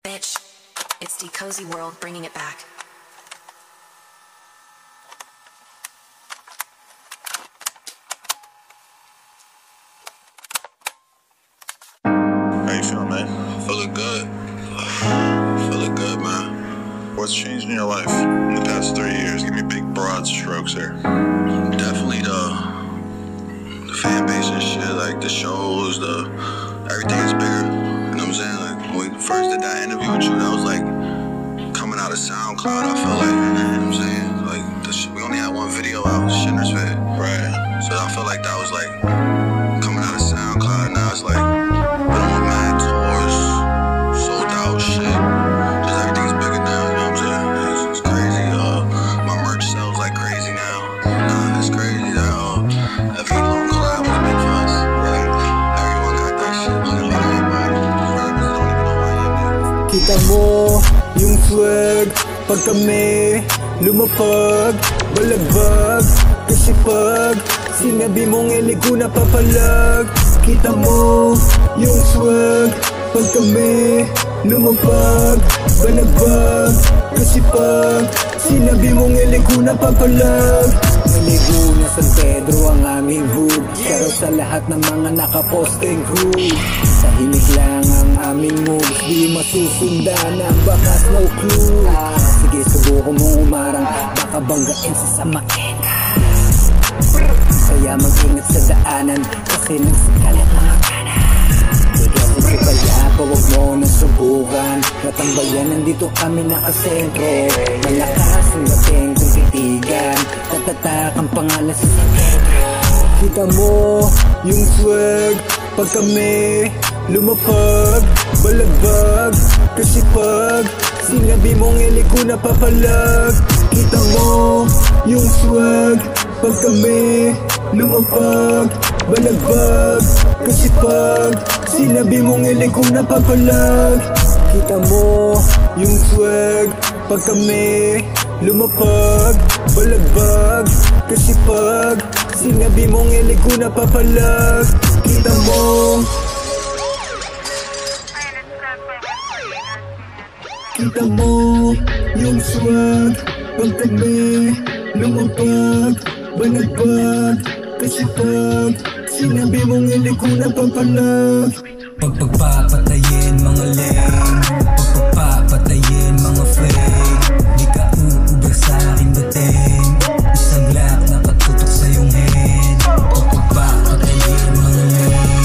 Bitch, it's the cozy world bringing it back. How you feeling, man? Feeling good. Feeling good, man. What's changed in your life in the past 3 years? Give me big, broad strokes here. Definitely the fan base and shit, like the shows, everything is bigger. You know what I'm saying? Like when we first did that interview with you, that was like coming out of SoundCloud. I feel like, you know what I'm saying? Like we only had one video out, Schindler's List. Right. So I feel like that was like coming out of SoundCloud. Now it's like been on mad tours, sold out shit. Just everything's bigger now. You know what I'm saying? It's crazy. My merch sells like crazy now. It's crazy that every long collab was big for us. Right? Everyone got that shit. Like everybody. Rappers don't even know who I am yet. Kita mo yung swag pag kami lumapag, balagbag. Kasi pag sinabi mong ilig ko napapalag. Kita mo yung swag pag kami lumapag, balagbag. Kasi pag sinabi mong ilig ko napapalag. Maligo na San Pedro ang aming hood. Shoutout sa lahat ng mga nakaposting hood. Tahimik lang ang aming moves, di masusundan ang bakas, no clue. Sige, subuko mong umarang, baka banggain sa samain ka. Kaya mag-ingat sa daanan, kasi nagsikalat mga kanan. Tigasin si Payapa, huwag mo nang subukan. Natambayan, nandito kami nakasentro. Malakas ang dating kung titigan, tatatak ang pangalan sa sentro. Kita mo yung swag pag kami lumapag, balagbag. Kasi pag sinabi mong ilig ko napapalag. Kita mo yung swag pag kami lumapag, balagbag. Kasi pag sinabi mong ilig ko napapalag. Kita mo yung swag pag kami lumapag, balagbag. Kasi pag sinabi mong ilig ko napapalag. Kita mo kita mo yung swag pag kami lumapag, balagbag. Kasi pag sinabi mong ilig ko napapalag. Pagpapatayin mga lame, pagpapatayin mga fake. Di ka uubra sa aking dating, isang lap nakatutok sa iyong head. Pagpapatayin mga lame,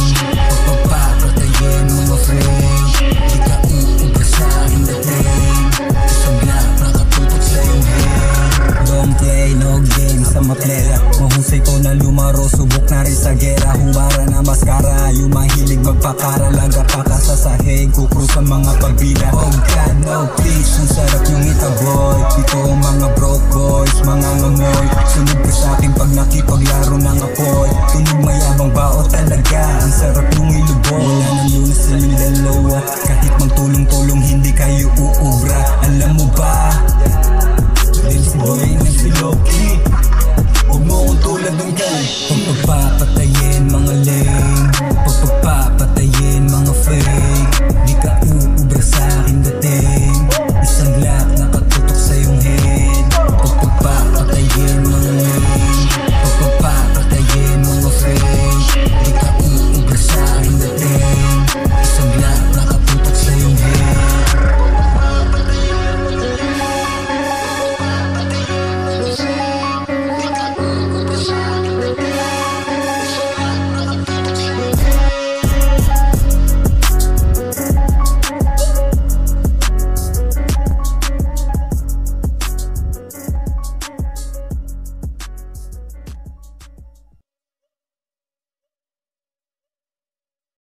pagpapatayin mga fake. Di ka uubra sa aking dating, isang lap nakatutok sa iyong head. Don't play no game sa maplera, mahusay ko na lumaro, subok na rin sa gera. Humara na maskara, yung mahilig magpakara. Laga pa ka sa sahig, kukro sa mga pagbida. Oh God, no please, ang sarap yung ita boy. Ito ang mga broke boys, mga ngamoy. Sunog ka sa akin pag nakipaglaro ng apoy. Tunog mayabang bao talaga, ang sarap yung iluboy. Wala nang lunas sa aming dalawa, kahit magtulong-tulong